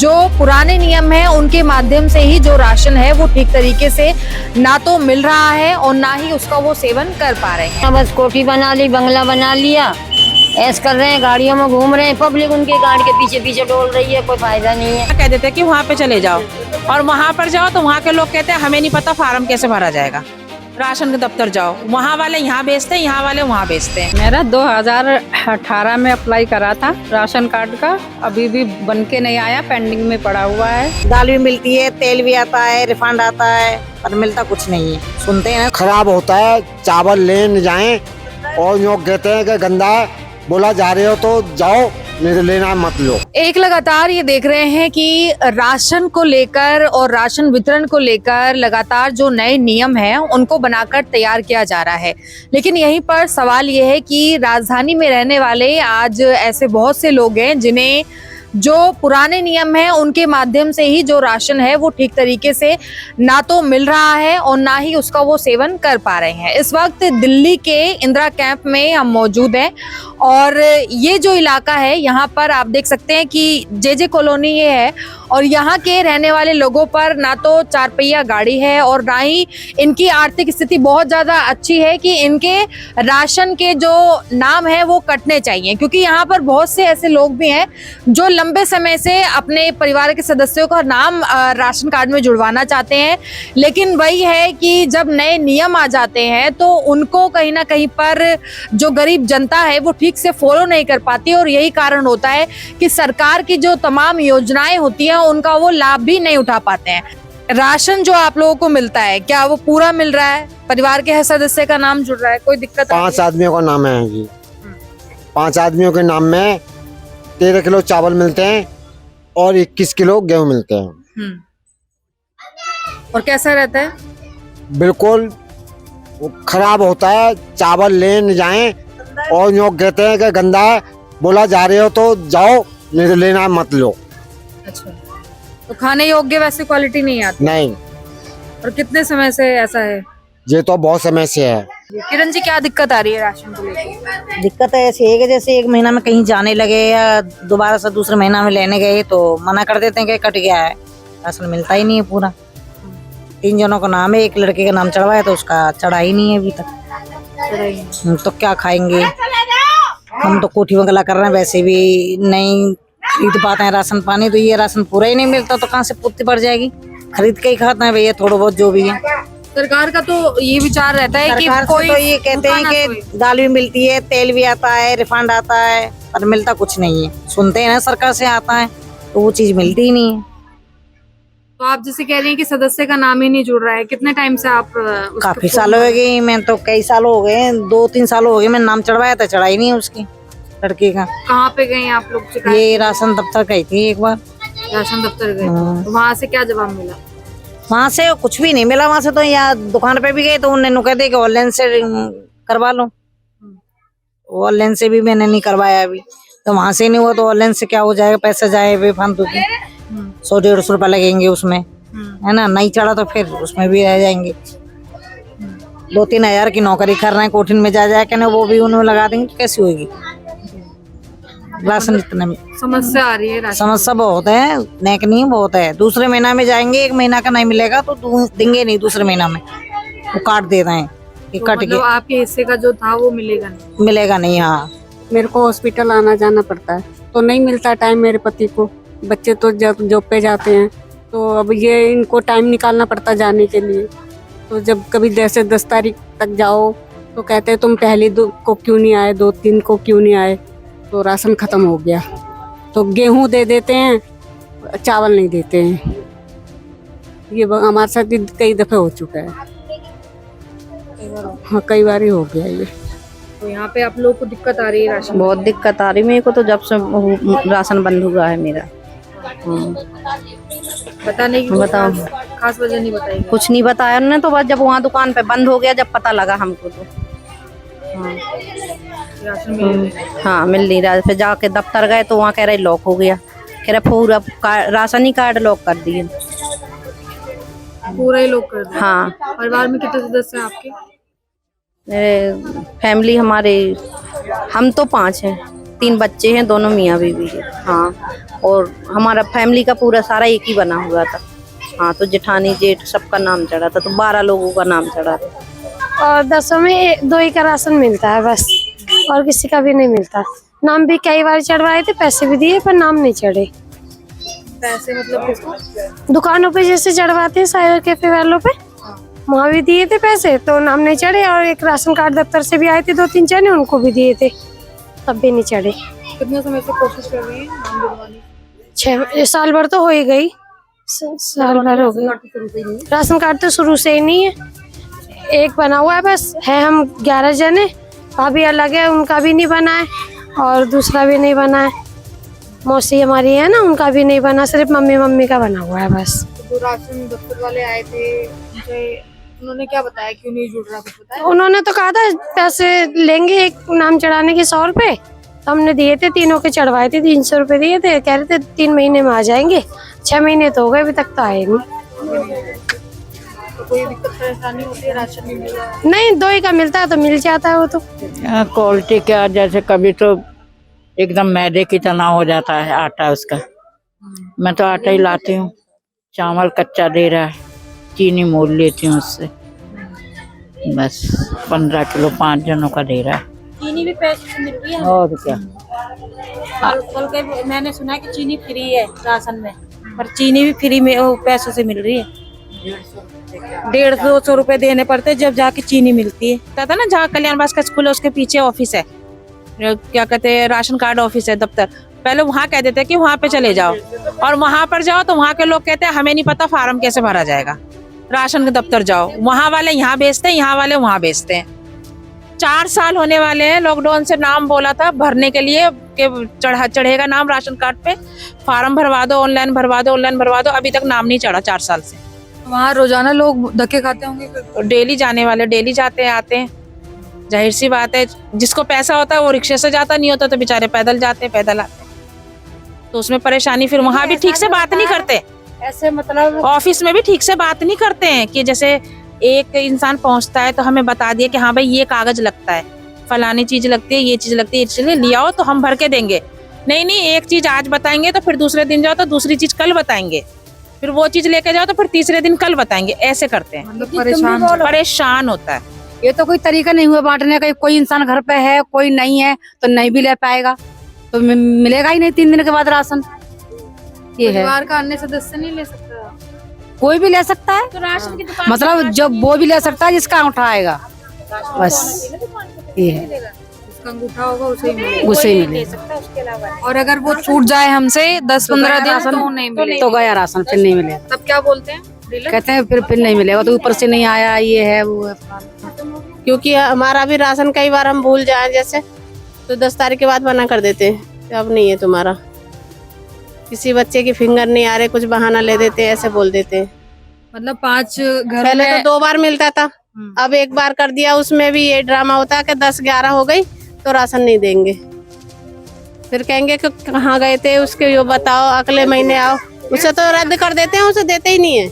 जो पुराने नियम है उनके माध्यम से ही जो राशन है वो ठीक तरीके से ना तो मिल रहा है और ना ही उसका वो सेवन कर पा रहे हैं। बस कोठी बना ली, बंगला बना लिया, ऐस कर रहे हैं, गाड़ियों में घूम रहे हैं, पब्लिक उनके गाड़ी के पीछे पीछे डोल रही है, कोई फायदा नहीं है। कह देते हैं कि वहाँ पे चले जाओ और वहाँ पर जाओ तो वहाँ के लोग कहते हैं हमें नहीं पता फार्म कैसे भरा जाएगा। राशन के दफ्तर जाओ, वहाँ वाले यहाँ बेचते हैं, यहाँ वाले वहाँ बेचते हैं। मेरा 2018 में अप्लाई करा था राशन कार्ड का, अभी भी बन के नहीं आया, पेंडिंग में पड़ा हुआ है। दाल भी मिलती है, तेल भी आता है, रिफंड आता है, पर मिलता कुछ नहीं है। सुनते हैं खराब होता है, चावल लेने जाएं और लोग कहते हैं कि गंदा है, बोला जा रहे हो तो जाओ, नहीं तो लेना मत लो। एक लगातार ये देख रहे हैं कि राशन को लेकर और राशन वितरण को लेकर लगातार जो नए नियम हैं उनको बनाकर तैयार किया जा रहा है, लेकिन यहीं पर सवाल ये है कि राजधानी में रहने वाले आज ऐसे बहुत से लोग हैं जिन्हें जो पुराने नियम हैं उनके माध्यम से ही जो राशन है वो ठीक तरीके से ना तो मिल रहा है और ना ही उसका वो सेवन कर पा रहे हैं। इस वक्त दिल्ली के इंदिरा कैंप में हम मौजूद हैं और ये जो इलाका है यहाँ पर आप देख सकते हैं कि जे कॉलोनी ये है और यहाँ के रहने वाले लोगों पर ना तो 4 पहिया गाड़ी है और ना ही इनकी आर्थिक स्थिति बहुत ज़्यादा अच्छी है कि इनके राशन के जो नाम है वो कटने चाहिए, क्योंकि यहाँ पर बहुत से ऐसे लोग भी हैं जो लंबे समय से अपने परिवार के सदस्यों का नाम राशन कार्ड में जुड़वाना चाहते हैं, लेकिन वही है कि जब नए नियम आ जाते हैं तो उनको कहीं ना कहीं पर जो गरीब जनता है वो ठीक से फॉलो नहीं कर पाती और यही कारण होता है कि सरकार की जो तमाम योजनाएं होती हैं उनका वो लाभ भी नहीं उठा पाते हैं। राशन जो आप लोगों को मिलता है क्या वो पूरा मिल रहा है? परिवार के हर सदस्य का नाम जुड़ रहा है? कोई दिक्कत? 5 आदमियों का नाम है जी, 5 आदमियों के नाम में 13 किलो चावल मिलते हैं और 21 किलो गेहूं मिलते हैं। और कैसा रहता है? बिल्कुल खराब होता है, चावल लेने जाएं और लोग कहते हैं कि गंदा है, बोला जा रहे हो तो जाओ, नहीं तो लेना मत लो। अच्छा, तो खाने योग्य वैसे क्वालिटी नहीं आती? नहीं। और कितने समय से ऐसा है? ये तो बहुत समय से है। किरण जी क्या दिक्कत आ रही है राशन को लेकर? दिक्कत ऐसी है कि जैसे एक महीना में कहीं जाने लगे या दोबारा से दूसरे महीना में लेने गए तो मना कर देते हैं कि कट गया है, राशन मिलता ही नहीं है पूरा। 3 जनों का नाम है, एक लड़के का नाम चढ़वाया तो उसका चढ़ा ही नहीं है अभी तक। तो क्या खाएंगे? हम तो कोठी बंगला कर रहे हैं, वैसे भी नहीं खरीद पाते हैं राशन पानी, तो ये राशन पूरा ही नहीं मिलता तो कहाँ से पूर्ति पड़ जाएगी? खरीद के ही खाते हैं भैया थोड़ा बहुत जो भी है। सरकार का तो ये विचार रहता है कि कोई तो ये कहते हैं कि दाल भी मिलती है, तेल भी आता है, रिफंड आता है, पर मिलता कुछ नहीं है। सुनते हैं ना सरकार से आता है तो वो चीज मिलती ही नहीं है। तो आप जैसे कह रही हैं कि सदस्य का नाम ही नहीं जुड़ रहा है, कितने टाइम से आप काफी साल हो गए, मैं तो कई साल हो गए, 2-3 साल हो गए, मैं नाम चढ़वाया था, चढ़ा ही नहीं है उसकी लड़के का। कहाँ पे गए आप लोग? ये राशन दफ्तर गई थी एक बार। राशन दफ्तर गए तो वहाँ से क्या जवाब मिला? वहाँ से कुछ भी नहीं मिला। वहाँ से तो यहाँ दुकान पे भी गए तो उन्होंने कह दिया कि ऑनलाइन से करवा लो। ऑनलाइन से भी मैंने नहीं करवाया अभी, तो वहाँ से नहीं हुआ तो ऑनलाइन से क्या हो जाएगा? पैसे जाए बेफालतू के, 100-150 रुपए लगेंगे उसमें, है ना? नहीं चढ़ा तो फिर उसमें भी रह जाएंगे। 2-3 हजार की नौकरी कर रहे हैं, कोठिन में जा जाए कहने वो भी उन्हें लगा देंगे तो कैसी होगी? राशन इतने समस्या आ रही है। समस्या बहुत है, नेक नहीं बहुत है। दूसरे महीना में जाएंगे, 1 महीना का नहीं मिलेगा तो देंगे नहीं, दूसरे महीना में वो काट देते हैं कि तो कट मतलब गया, आपके हिस्से का जो था वो मिलेगा नहीं? मिलेगा नहीं। हाँ, मेरे को हॉस्पिटल आना जाना पड़ता है तो नहीं मिलता टाइम मेरे पति को, बच्चे तो जब जॉब पे जाते हैं तो अब ये इनको टाइम निकालना पड़ता जाने के लिए। तो जब कभी जैसे 10 तारीख तक जाओ तो कहते हैं तुम पहले को क्यों नहीं आए, 2-3 को क्यों नहीं आए, तो राशन खत्म हो गया तो गेहूं दे देते हैं, चावल नहीं देते हैं। ये हमारे साथ कई दफे हो चुका है। हाँ, कई बार ही हो गया ये। तो यहाँ पे आप लोग को दिक्कत आ रही है राशन? बहुत दिक्कत आ रही मेरे को तो, जब से राशन बंद हुआ है मेरा। बताने की बताओ, खास वजह नहीं बताई? कुछ नहीं बताया उन्होंने तो, बस जब वहाँ दुकान पे बंद हो गया जब पता लगा हमको तो। हाँ, मिल नहीं रहा। फिर जाके दफ्तर गए तो वहाँ कह रहे लॉक हो गया, कह रहे पूरा राशन ही कार्ड लॉक कर दिए। पूरा ही लॉक कर दिया? हाँ। परिवार में कितने सदस्य हैं आपके? फैमिली हमारे, हम तो 5 हैं, 3 बच्चे हैं, दोनों मियाँ बीवी है। हाँ, और हमारा फैमिली का पूरा सारा एक ही बना हुआ था। हाँ, तो जेठानी जेठ सबका नाम चढ़ा था, तो 12 लोगों का नाम चढ़ा था। और 10 में 2 ही का राशन मिलता है बस, और किसी का भी नहीं मिलता। नाम भी कई बार चढ़वाए थे, पैसे भी दिए पर नाम नहीं चढ़े। पैसे मतलब किसको? दुकानों पे जैसे चढ़वाते हैं साइबर कैफे वालों पे, वहाँ भी दिए थे पैसे तो नाम नहीं चढ़े। और एक राशन कार्ड दफ्तर से भी आए थे 2-3 जने, उनको भी दिए थे तब भी नहीं चढ़े। कितने समय से कोशिश कर रही है नाम दिलवाने? 6 साल भर तो हो ही गई, साल भर हो गई। राशन कार्ड तो शुरू से ही नहीं है, एक बना हुआ है बस। है हम 11 जने, भाभी अलग है, उनका भी नहीं बना है और दूसरा भी नहीं बना है। मौसी हमारी है ना, उनका भी नहीं बना, सिर्फ मम्मी का बना हुआ है बस। तो राशन दफ्तर वाले आए थे, उन्होंने क्या बताया, क्यों नहीं जुड़ रहा, कुछ बताया? उन्होंने तो कहा था पैसे लेंगे एक नाम चढ़ाने के 100 रुपए, तो हमने दिए थे, तीनों के चढ़वाए थे, 300 रुपए दिए थे। कह रहे थे 3 महीने में आ जाएंगे, 6 महीने तो हो गए, अभी तक तो आए नहीं। तो कोई दिक्कत परेशानी होती है, राशन नहीं मिल रहा है? नहीं, 2 ही का मिलता है तो मिल जाता है वो तो। क्वालिटी क्या, जैसे कभी तो एकदम मैदे की तरह हो जाता है आटा उसका। मैं तो आटा ही लाती हूँ, चावल कच्चा दे रहा है, चीनी मोल लेती हूँ उससे, बस 15 किलो 5 जनों का दे रहा है। चीनी भी पैसे से मिल रही है। और क्या, कल के मैंने सुना कि चीनी फ्री है राशन में, पर चीनी भी फ्री में पैसों से मिल रही है। 150-200 रुपए देने पड़ते हैं जब जाके चीनी मिलती है। कहता ना, जहाँ कल्याण बास का स्कूल है उसके पीछे ऑफिस है, क्या कहते हैं, राशन कार्ड ऑफिस है, दफ्तर। पहले वहाँ कह देते कि वहाँ पे चले जाओ, और वहाँ पर जाओ तो वहाँ के लोग कहते हैं हमें नहीं पता फार्म कैसे भरा जाएगा। राशन के दफ्तर जाओ, वहाँ वाले यहाँ बेचते हैं, यहाँ वाले वहाँ बेचते हैं। 4 साल होने वाले हैं, लॉकडाउन से नाम बोला था भरने के लिए कि चढ़ेगा नाम राशन कार्ड पे, फार्म भरवा दो, ऑनलाइन भरवा दो, ऑनलाइन भरवा दो, अभी तक नाम नहीं चढ़ा 4 साल से। वहाँ रोजाना लोग धक्के खाते होंगे फिर? डेली जाने वाले डेली जाते हैं आते हैं, जाहिर सी बात है। जिसको पैसा होता है वो रिक्शे से जाता, नहीं होता तो बेचारे पैदल जाते हैं, पैदल आते हैं, तो उसमें परेशानी। फिर वहाँ भी ठीक से बात नहीं करते, ऐसे मतलब ऑफिस में भी ठीक से बात नहीं करते हैं कि जैसे एक इंसान पहुंचता है तो हमें बता दिया कि हाँ भाई ये कागज लगता है, फलानी चीज लगती है, ये चीज लगती है, ये चीज ले आओ तो हम भर के देंगे। नहीं, एक चीज आज बताएंगे तो फिर दूसरे दिन जाओ तो दूसरी चीज कल बताएंगे, फिर वो चीज लेके जाओ तो फिर तीसरे दिन कल बताएंगे, ऐसे करते हैं। मतलब परेशान होता है। ये तो कोई तरीका नहीं हुआ बांटने का। कोई इंसान घर पे है, कोई नहीं है तो नहीं भी ले पाएगा, तो मिलेगा ही नहीं 3 दिन के बाद राशन। ये है, परिवार का अन्य सदस्य नहीं ले सकता? कोई भी ले सकता है, तो राशन की दुकान मतलब जब वो भी ले सकता है जिसका अंगूठा आएगा, बस ये है, जिसका अंगूठा होगा उसे ही मिलेगा। उसे ही मिलेगा। और अगर वो छूट जाए हमसे 10-15 दिन तो नहीं मिलेगा, तो गया राशन, फिर नहीं मिलेगा। तब क्या बोलते हैं डीलर? कहते हैं फिर नहीं मिलेगा, तो ऊपर से नहीं आया, ये है वो है। क्योंकि हमारा भी राशन कई बार हम भूल जाए जैसे, तो 10 तारीख के बाद मना कर देते हैं कि अब नहीं है तुम्हारा। किसी बच्चे की फिंगर नहीं आ रहे, कुछ बहाना ले देते हैं, ऐसे बोल देते हैं। मतलब 5 घर पहले में तो 2 बार मिलता था, अब 1 बार कर दिया। उसमें भी ये ड्रामा होता है कि 10-11 हो गई तो राशन नहीं देंगे, फिर कहेंगे कि कहाँ गए थे उसके, यो बताओ, अगले महीने आओ। उसे तो रद्द कर देते हैं, उसे देते ही नहीं है।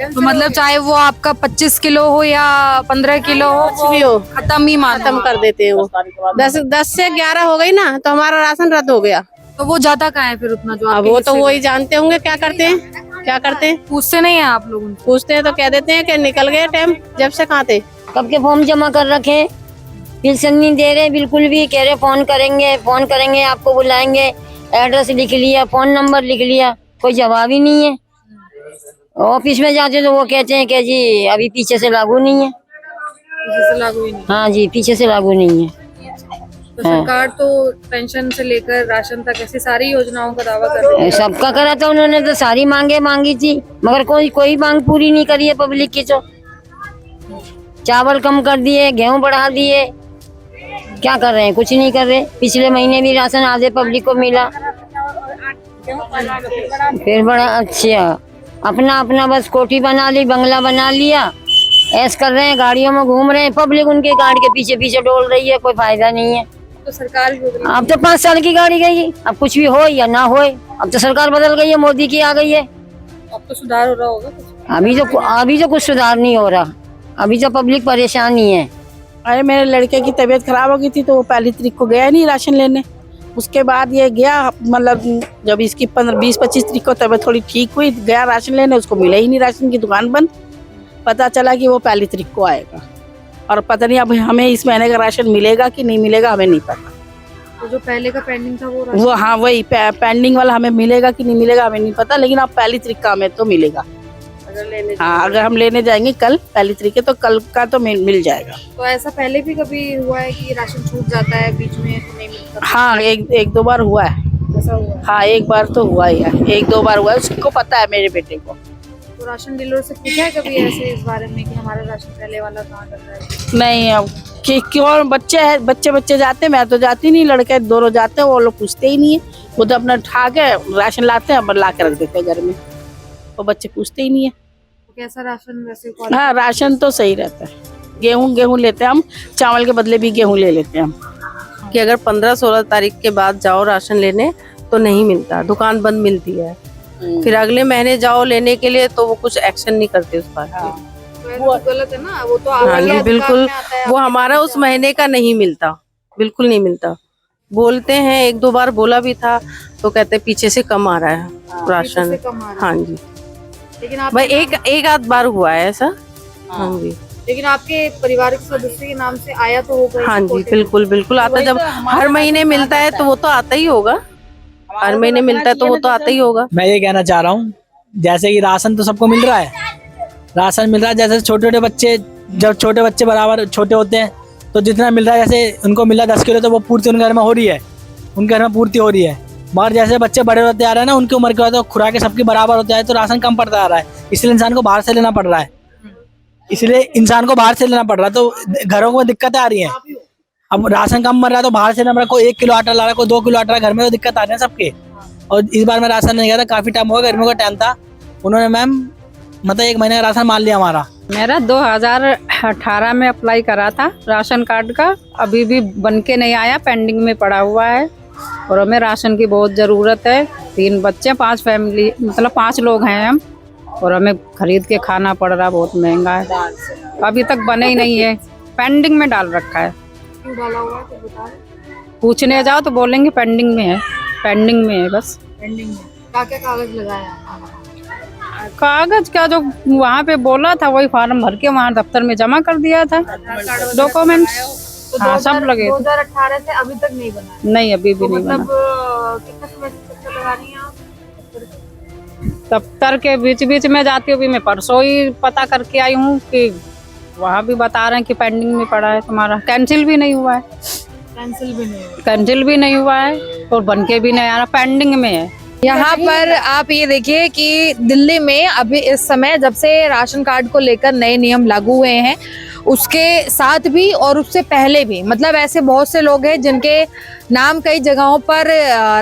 तो मतलब चाहे वो आपका 25 किलो हो या 15 किलो हो, कुछ भी हो, खत्म ही खत्म कर देते हैं वो। 10 से 11 हो गई ना तो हमारा राशन रद्द हो गया। तो वो जाता कहाँ है फिर उतना जो? अब वो तो वही जानते होंगे क्या करते हैं, क्या करते हैं। पूछते नहीं है आप लोग उनसे? पूछते हैं तो कह देते हैं कि निकल गए टाइम, जब से कहाँ थे। कब के फॉर्म जमा कर रखे, पेंशन नहीं दे रहे बिल्कुल भी। कह रहे फोन करेंगे आपको बुलाएंगे, एड्रेस लिख लिया, फोन नंबर लिख लिया, कोई जवाब ही नहीं है। ऑफिस में जाते तो वो कहते हैं कि जी अभी पीछे से लागू नहीं है। पीछे से लागू ही नहीं? हाँ जी, पीछे से लागू नहीं है। तो सरकार तो पेंशन से लेकर राशन तक ऐसी सारी योजनाओं का दावा कर रही है। सबका करा था उन्होंने, तो सारी मांगे मांगी थी, मगर कोई मांग पूरी नहीं करी है पब्लिक की। तो चावल कम कर दिए, गेहूं बढ़ा दिए, क्या कर रहे हैं, कुछ नहीं कर रहे। पिछले महीने भी राशन आधे पब्लिक को मिला, फिर बड़ा अच्छा अपना बस कोठी बना ली, बंगला बना लिया, ऐस कर रहे हैं, गाड़ियों में घूम रहे हैं। पब्लिक उनके गाड़ी के पीछे पीछे डोल रही है, कोई फायदा नहीं है। तो सरकार भी बदली। अब तो 5 साल की गाड़ी गई, अब कुछ भी हो या ना हो, अब तो सरकार बदल गई है, मोदी की आ गई है। अब तो सुधार हो रहा होगा कुछ? अभी तो कुछ सुधार नहीं हो रहा, अभी तो पब्लिक परेशान ही है। अरे मेरे लड़के की तबीयत खराब हो गई थी तो वो 1 तारीख को गया नहीं राशन लेने, उसके बाद ये गया, मतलब जब इसकी 15-20-25 तारीख को तबीयत थोड़ी ठीक हुई, गया राशन लेने, उसको मिला ही नहीं, राशन की दुकान बंद। पता चला कि वो 1 तारीख को आएगा, और पता नहीं अब हमें इस महीने का राशन मिलेगा कि नहीं मिलेगा, हमें नहीं पता। तो जो पहले का पेंडिंग था वो हाँ वही पेंडिंग वाला हमें मिलेगा कि नहीं मिलेगा हमें नहीं पता, लेकिन अब 1 तारीख का हमें तो मिलेगा। हाँ, अगर हम लेने जाएंगे कल 1 तारीख के, तो कल का तो मिल जाएगा। तो ऐसा पहले भी कभी हुआ है कि राशन छूट जाता है बीच में तो नहीं मिलता? हाँ, एक दो बार हुआ है। ऐसा हुआ है? हाँ, एक बार तो हुआ ही है, 1-2 बार हुआ है, उसको पता है मेरे बेटे को। तो राशन डीलर से पूछा है कभी ऐसे इस बारे में कि हमारा राशन पहले वाला कहाँ कर रहा है? नहीं, अब क्यों बच्चे जाते, मैं तो जाती नहीं, लड़के दोनों जाते हैं, वो लोग पूछते ही नहीं है। वो तो अपना उठा के राशन लाते हैं, ला के रख देते हैं घर में, वो बच्चे पूछते ही नहीं है। तो कैसा राशन वैसे? हाँ, राशन तो सही रहता है। गेहूं लेते हैं हम, चावल के बदले भी गेहूं ले लेते हैं हम। कि अगर 15-16 तारीख के बाद जाओ राशन लेने तो नहीं मिलता, दुकान बंद मिलती है। फिर अगले महीने जाओ लेने के लिए तो वो कुछ एक्शन नहीं करते उस बात पे। वो गलत है ना, वो तो हाँ जी, बिल्कुल। वो हमारा उस महीने का नहीं मिलता, बिल्कुल नहीं मिलता। बोलते हैं, 1-2 बार बोला भी था, तो कहते पीछे से कम आ रहा है राशन। हाँ जी, लेकिन आप भाई एक आध बार हुआ है ऐसा। हाँ जी, लेकिन आपके पारिवारिक सदस्य के नाम से आया तो होगा? हाँ जी, बिल्कुल बिल्कुल आता। जब हर महीने मिलता है तो वो तो आता ही होगा, हर महीने मिलता है तो वो तो आता ही होगा। मैं ये कहना चाह रहा हूँ, जैसे कि राशन तो सबको मिल रहा है, राशन मिल रहा है, जैसे छोटे बच्चे, जब छोटे बच्चे बराबर छोटे होते हैं तो जितना मिल रहा है, जैसे उनको मिला 10 किलो तो वो पूर्ति उनके घर में हो रही है, उनके घर में पूर्ति हो रही है। मगर जैसे बच्चे बड़े होते आ रहे हैं ना, उनकी उम्र के बाद तो खुराकें सबकी बराबर होती है, तो राशन कम पड़ता आ रहा है, इसलिए इंसान को बाहर से लेना पड़ रहा है। तो घरों में दिक्कतें आ रही हैं। अब राशन कम मिल रहा है तो बाहर से लेना पड़ रहा है, कोई 1 किलो आटा ला रहा है, कोई 2 किलो आटा, घर में तो दिक्कत आ रही है सबके। और इस बार मैं राशन नहीं गया था, काफी टाइम हो गया, गर्मियों का टाइम था, उन्होंने मैम मतलब 1 महीने का राशन मान लिया हमारा। मेरा 2018 में अप्लाई करा था राशन कार्ड का, अभी भी बन के नहीं आया, पेंडिंग में पड़ा हुआ है। और हमें राशन की बहुत ज़रूरत है, 3 बच्चे, 5 फैमिली, मतलब 5 लोग हैं हम, और हमें खरीद के खाना पड़ रहा, बहुत महंगा है। अभी तक बने ही नहीं है, पेंडिंग में डाल रखा है। क्यों डाला हुआ है तो बता? पूछने जाओ तो बोलेंगे पेंडिंग में है, पेंडिंग में है बस। पेंडिंग में क्या कागज लगाया? कागज का जो वहाँ पे बोला था वही फॉर्म भर के वहाँ दफ्तर में जमा कर दिया था, डॉक्यूमेंट्स। तो हाँ, सब लगे। 2018 से अभी तक नहीं बना? नहीं, अभी भी नहीं बना। कितना समय से चक्कर लगा रही हैं आप? दफ्तर के बीच में जाती हूँ, मैं परसों ही पता करके आई हूँ कि वहाँ भी बता रहे हैं कि पेंडिंग में पड़ा है तुम्हारा, कैंसिल भी नहीं हुआ है। कैंसिल भी नहीं हुआ है और बन के भी नहीं आ रहा, पेंडिंग में है। यहाँ पर आप ये देखिए कि दिल्ली में अभी इस समय जब से राशन कार्ड को लेकर नए नियम लागू हुए हैं, उसके साथ भी और उससे पहले भी, मतलब ऐसे बहुत से लोग हैं जिनके नाम कई जगहों पर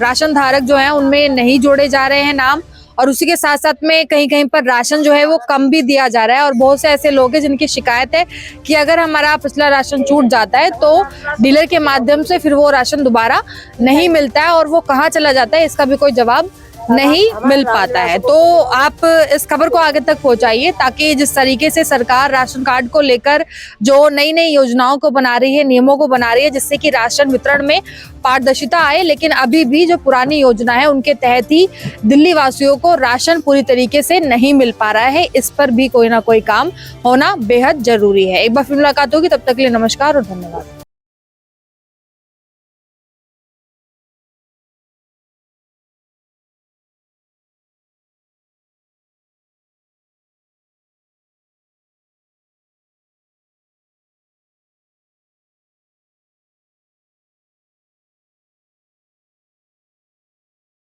राशन धारक जो हैं उनमें नहीं जोड़े जा रहे हैं नाम, और उसी के साथ साथ में कहीं कहीं पर राशन जो है वो कम भी दिया जा रहा है। और बहुत से ऐसे लोग हैं जिनकी शिकायत है कि अगर हमारा पिछला राशन छूट जाता है तो डीलर के माध्यम से फिर वो राशन दोबारा नहीं मिलता है, और वो कहाँ चला जाता है इसका भी कोई जवाब नहीं मिल पाता है। तो आप इस खबर को आगे तक पहुंचाइए, ताकि जिस तरीके से सरकार राशन कार्ड को लेकर जो नई नई योजनाओं को बना रही है, नियमों को बना रही है, जिससे कि राशन वितरण में पारदर्शिता आए, लेकिन अभी भी जो पुरानी योजना है उनके तहत ही दिल्ली वासियों को राशन पूरी तरीके से नहीं मिल पा रहा है। इस पर भी कोई ना कोई काम होना बेहद जरूरी है। एक बार फिर मुलाकात होगी, तब तक के लिए नमस्कार और धन्यवाद।